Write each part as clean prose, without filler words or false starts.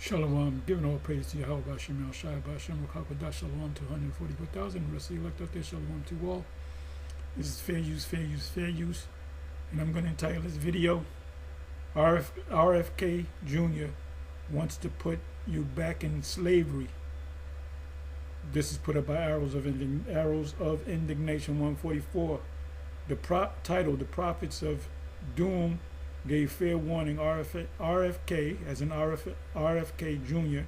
Shalom, giving all praise to Yahweh, Bashem, El Shai, Bashem, Rakakwadash, Shalom to 144,000. The rest of the elect out there, Shalom to all. This is fair use, fair use, fair use. And I'm going to entitle this video, RFK Jr. wants to put you back in slavery. This is put up by Arrows of Indignation 144. The title, The Prophets of Doom gave fair warning. RFK, as in RFK Jr.,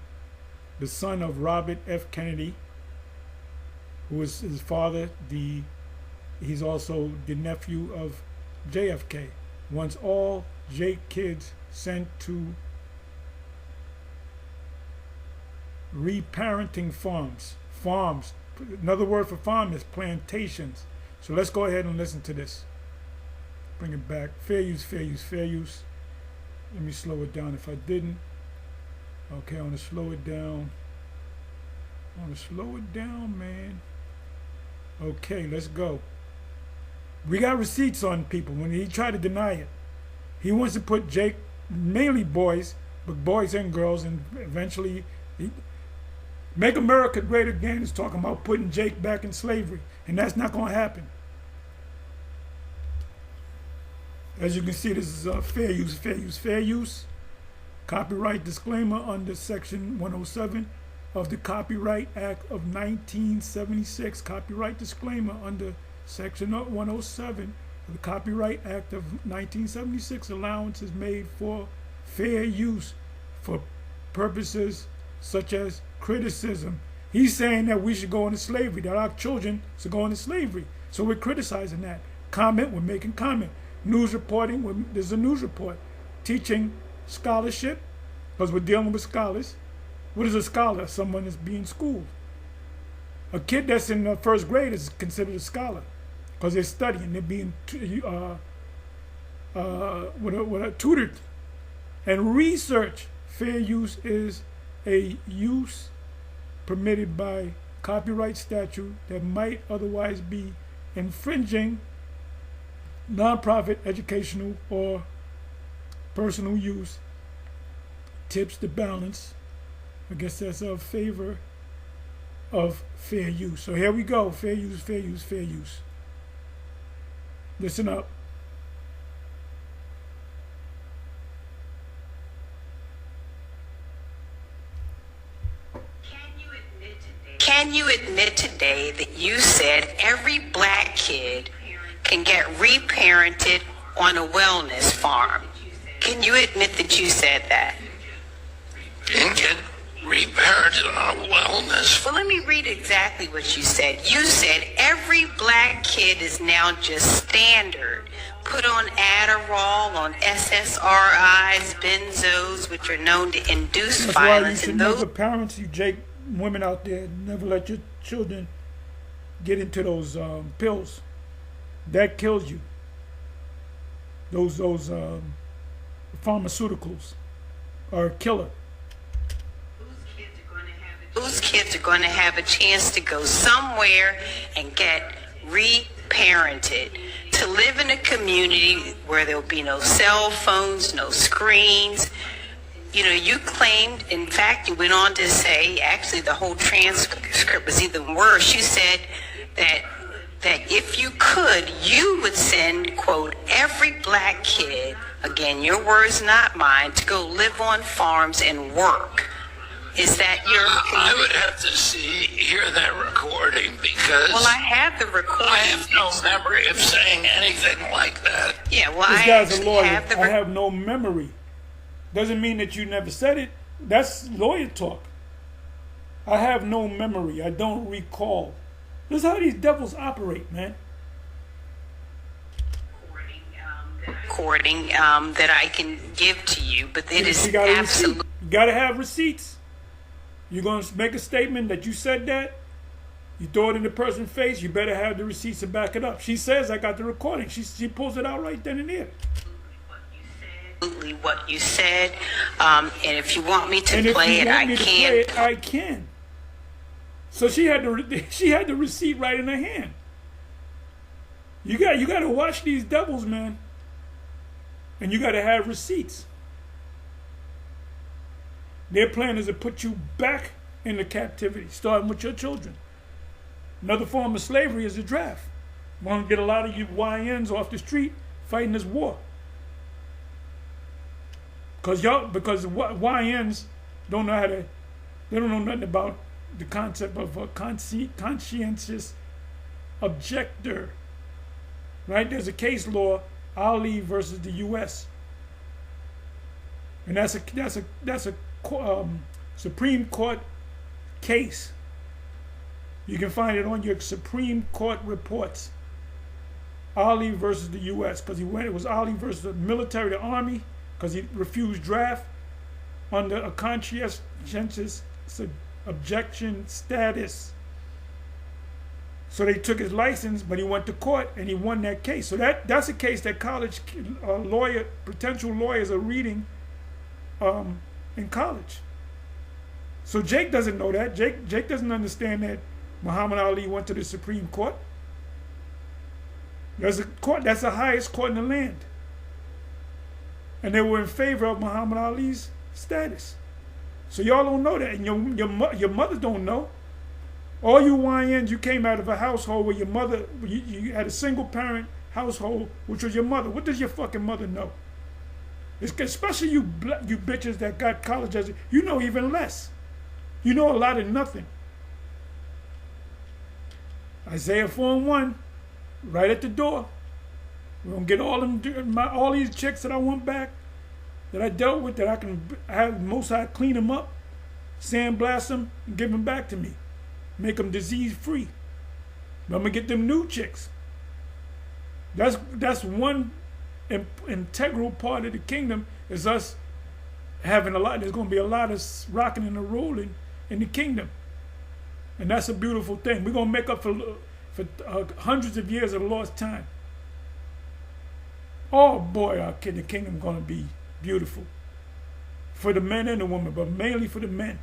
the son of Robert F. Kennedy, who was his father. He's also the nephew of JFK. Wants all Jake kids sent to reparenting farms. Farms. Another word for farm is plantations. So let's go ahead and listen to this. Bring it back. Fair use, fair use, fair use. Let me slow it down if I didn't. Okay, I want to slow it down. I want to slow it down, man. Okay, let's go. We got receipts on people when he tried to deny it. He wants to put Jake, mainly boys, but boys and girls, and eventually Make America Great Again is talking about putting Jake back in slavery, and that's not going to happen. As you can see, this is fair use, fair use, fair use. Copyright disclaimer under Section 107 of the Copyright Act of 1976. Copyright disclaimer under Section 107 of the Copyright Act of 1976. Allowance is made for fair use for purposes such as criticism. He's saying that we should go into slavery, that our children should go into slavery. So we're criticizing that. Comment, we're making comment. News reporting, there's a news report. Teaching scholarship, because we're dealing with scholars. What is a scholar? Someone that's being schooled. A kid that's in the first grade is considered a scholar, because they're studying, they're being tutored. And research, fair use is a use permitted by copyright statute that might otherwise be infringing nonprofit, educational, or personal use. Tips the balance. I guess that's a favor of fair use. So here we go. Fair use, fair use, fair use. Listen up. Can you admit today that you said every black kid can get reparented on a wellness farm? Can you admit that you said that? Can get reparented on a wellness farm? Well, let me read exactly what you said. You said every black kid is now just standard. Put on Adderall, on SSRIs, benzos, which are known to induce That's violence. why you should never, parents, you Jake, women out there, never let your children get into those pills. That kills you. Those pharmaceuticals are a killer. Those kids are going to have a chance to go somewhere and get reparented, to live in a community where there'll be no cell phones, no screens. You know, you claimed, in fact, you went on to say, actually the whole transcript was even worse. You said that if you could, you would send, quote, every black kid, again, your words, not mine, to go live on farms and work. Is that your... I would have to hear that recording because... Well, I have the recording. I have no memory of saying anything like that. Yeah, well, This I guy's a lawyer. have the... I have no memory. Doesn't mean that you never said it. That's lawyer talk. I have no memory. I don't recall. This is how these devils operate, man. Recording that I can give to you, but it is absolutely... You got to have receipts. You're going to make a statement that you said that. You throw it in the person's face. You better have the receipts to back it up. She says, I got the recording. She pulls it out right then and there. Absolutely what you said. And if you want me to play it, I can. I can. So she had the receipt right in her hand. You got to watch these devils, man. And you got to have receipts. Their plan is to put you back into captivity, starting with your children. Another form of slavery is the draft. We want to get a lot of you YNs off the street fighting this war. Because YNs don't know how to, they don't know nothing about the concept of a conscientious objector. Right? There's a case law, Ali versus the U.S. And that's a Supreme Court case. You can find it on your Supreme Court reports. Ali versus the U.S. because it was Ali versus the military, the army, because he refused draft under a conscientious objection status. So they took his license, but he went to court and he won that case. So that's a case that college potential lawyers are reading in college. So Jake doesn't know that. Jake doesn't understand that Muhammad Ali went to the Supreme Court. There's a court, that's the highest court in the land. And they were in favor of Muhammad Ali's status. So y'all don't know that, and your mothers don't know. All you YNs, you came out of a household where your mother, you had a single parent household, which was your mother. What does your fucking mother know? Especially you bitches that got college education, you know even less. You know a lot of nothing. Isaiah 4:1, right at the door. We're gonna get all these chicks that I want back, that I dealt with, that I can have Most High clean them up, sandblast them, and give them back to me. Make them disease free. But I'm gonna get them new chicks. That's one integral part of the kingdom, is us having a lot. There's gonna be a lot of rocking and rolling in the kingdom, and that's a beautiful thing. We're gonna make up for hundreds of years of lost time. Oh boy, the kingdom gonna be beautiful for the men and the women, but mainly for the men.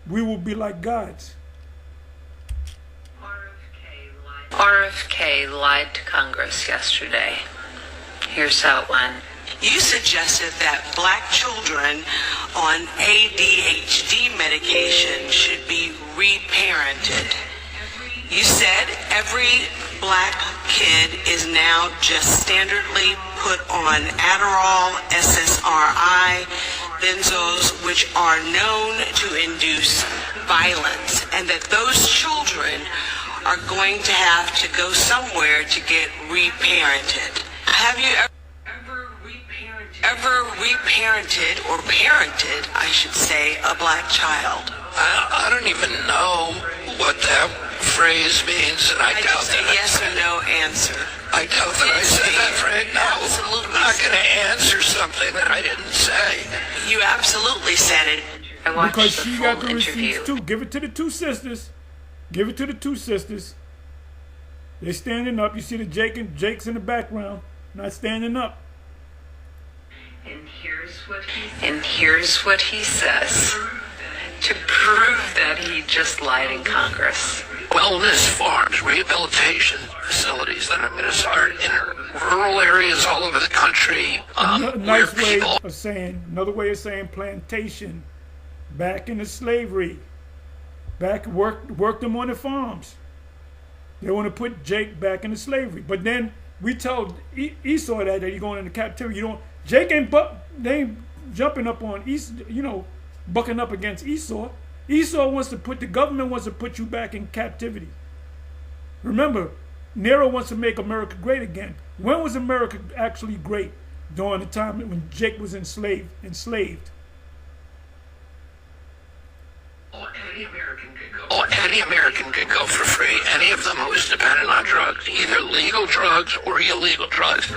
We will be like gods. RFK lied to Congress yesterday. Here's how it went. You suggested that black children on ADHD medication should be reparented. You said every black kid is now just standardly put on Adderall, SSRI, benzos, which are known to induce violence, and that those children are going to have to go somewhere to get reparented. Have you ever reparented, or parented, I should say, a black child? I don't even know what that phrase means, and I doubt just a that. Yes or no answer. I doubt that I said that phrase. No, Absolutely. I'm not going to answer something that I didn't say. You absolutely said it. I watched Because the she full got the interview. receipts too. Give it to the two sisters. Give it to the two sisters. They're standing up. You see the Jake's in the background, not standing up. And here's what he says to prove that he just lied in Congress. Wellness farms, rehabilitation facilities that are going to start in rural areas all over the country. Nice way of saying, another way of saying plantation. Back into slavery. Back work them on the farms. They want to put Jake back into slavery. But then we tell Esau that he's going into captivity. Jake they ain't jumping up on Esau, bucking up against Esau. The government wants to put you back in captivity. Remember, Nero wants to make America great again. When was America actually great? During the time when Jake was enslaved. Any American can go for free. Any of them who is dependent on drugs, either legal drugs or illegal drugs.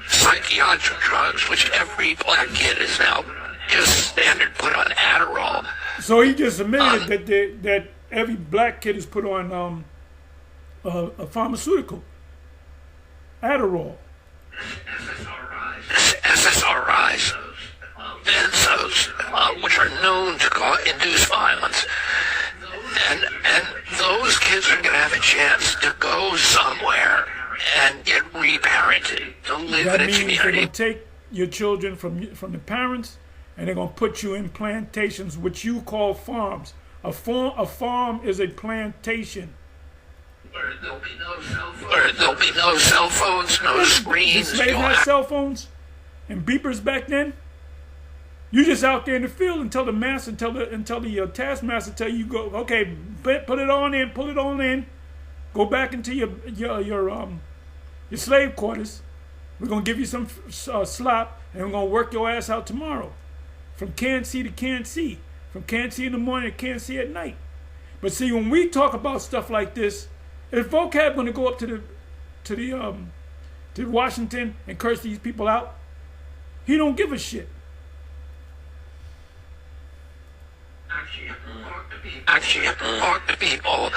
Psychiatric drugs, which every black kid is now just standard put on Adderall. So he just admitted that every black kid is put on a pharmaceutical, Adderall. SSRIs, benzos, which are known to induce violence. And those kids are going to have a chance to go somewhere and get reparented, to live in a That means they're community. going to take your children from the parents and they're going to put you in plantations, which you call farms. A farm is a plantation. Where there'll be no cell phones, no screens. The slaves had cell phones and beepers back then. You just out there in the field until the master, until the taskmaster tell you go. Okay, put it on in, pull it on in. Go back into your slave quarters. We're gonna give you some slop, and we're gonna work your ass out tomorrow, from can't see to can't see, from can't see in the morning to can't see at night. But see, when we talk about stuff like this, if vocab gonna go up to Washington and curse these people out, he don't give a shit. Actually, you have to talk to people.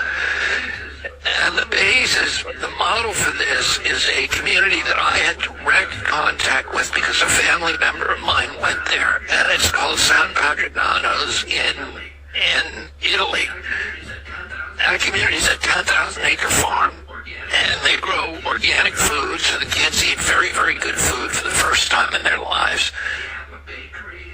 And the basis, the model for this is a community that I had direct contact with because a family member of mine went there. And it's called San Patrignano's in Italy. That community is a 10,000-acre farm. And they grow organic food, so the kids eat very, very good food for the first time in their lives.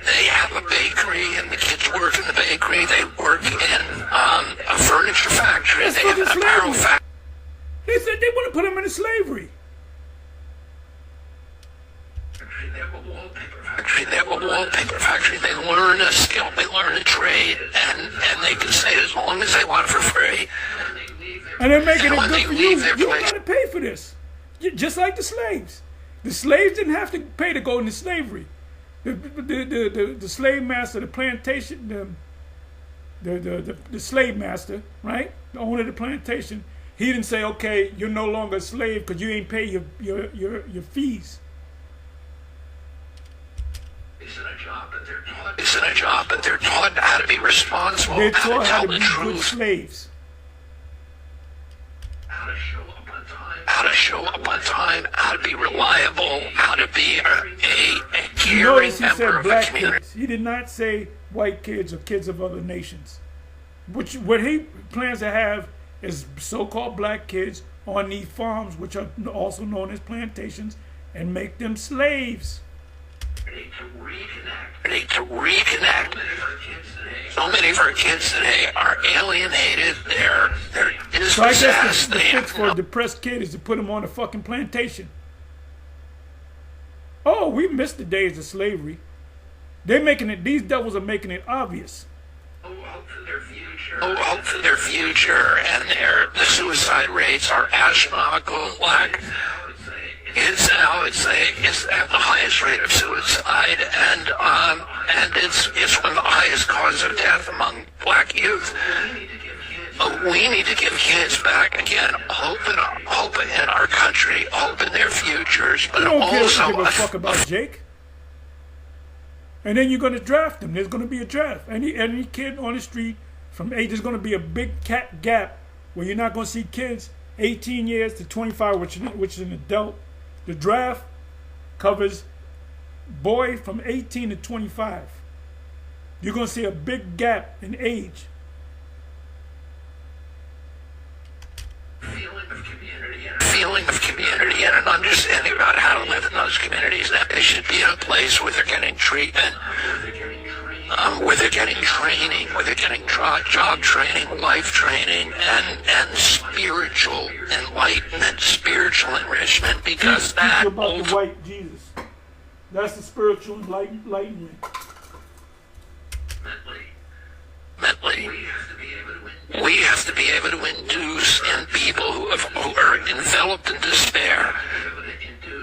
They have a bakery, and the kids work in the bakery. They work in a furniture factory. They have an apparel factory. They said they want to put them into slavery. They have a wallpaper factory. They have a wallpaper factory. They learn a skill. They learn a trade, and they can stay as long as they want for free. And they're making it good for you. You don't got to pay for this. Just like the slaves. The slaves didn't have to pay to go into slavery. The slave master, the plantation, the slave master, right? The owner of the plantation, he didn't say, okay, you're no longer a slave because you ain't pay your fees. Isn't a job that they're taught how to be responsible. They're taught how to be good slaves. How to show up on time, how to be reliable, how to be a caring member of a community. Kids. He did not say white kids or kids of other nations. What he plans to have is so-called black kids on these farms, which are also known as plantations, and make them slaves. We need to reconnect. So many of our kids today are alienated. They're dispossessed. So I guess the fix for a depressed kid is to put them on a fucking plantation. Oh, we missed the days of slavery. They're making it. These devils are making it obvious. No hope for their future. No hope for their future, and the suicide rates are astronomical. Like, it's at the highest rate of suicide, and it's one of the highest causes of death among black youth. We need to give kids back again hope in our country, hope in their futures, but you don't also give a fuck about Jake. And then you're going to draft them. There's going to be a draft. Any kid on the street from age, there's going to be a big gap where you're not going to see kids 18 years to 25, which is an adult. The draft covers boy from 18 to 25. You're going to see a big gap in age. Feeling of community and an understanding about how to live in those communities, that they should be in a place where they're getting treatment, where they're getting training, where they're getting job training, life training, and spiritual enlightenment, spiritual enrichment, because that about the white Jesus. That's the spiritual enlightenment. Mentally, we have to be able to induce in people who are enveloped in despair.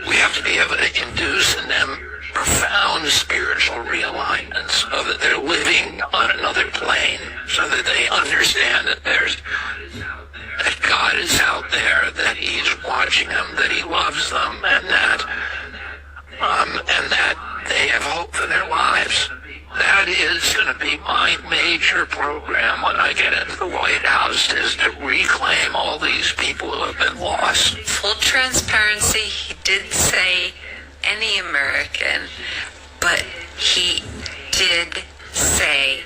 We have to be able to induce in them profound spiritual realignment, so that they're living on another plane, so that they understand that that God is out there, that He's watching them, that He loves them, and that they have hope for their lives. That is going to be my major program when I get into the White House, is to reclaim all these people who have been lost. Full transparency, he did say any American, but he did say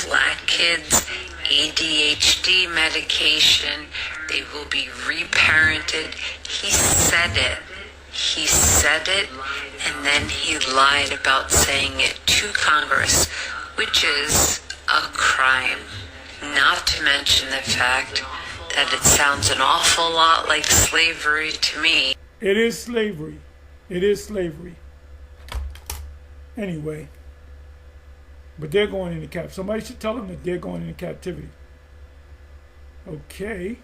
black kids, ADHD medication, they will be reparented. He said it. He said it, and then he lied about saying it to Congress, which is a crime. Not to mention the fact that it sounds an awful lot like slavery to me. It is slavery. It is slavery. Anyway. But they're going into captivity. Somebody should tell them that they're going into captivity. Okay.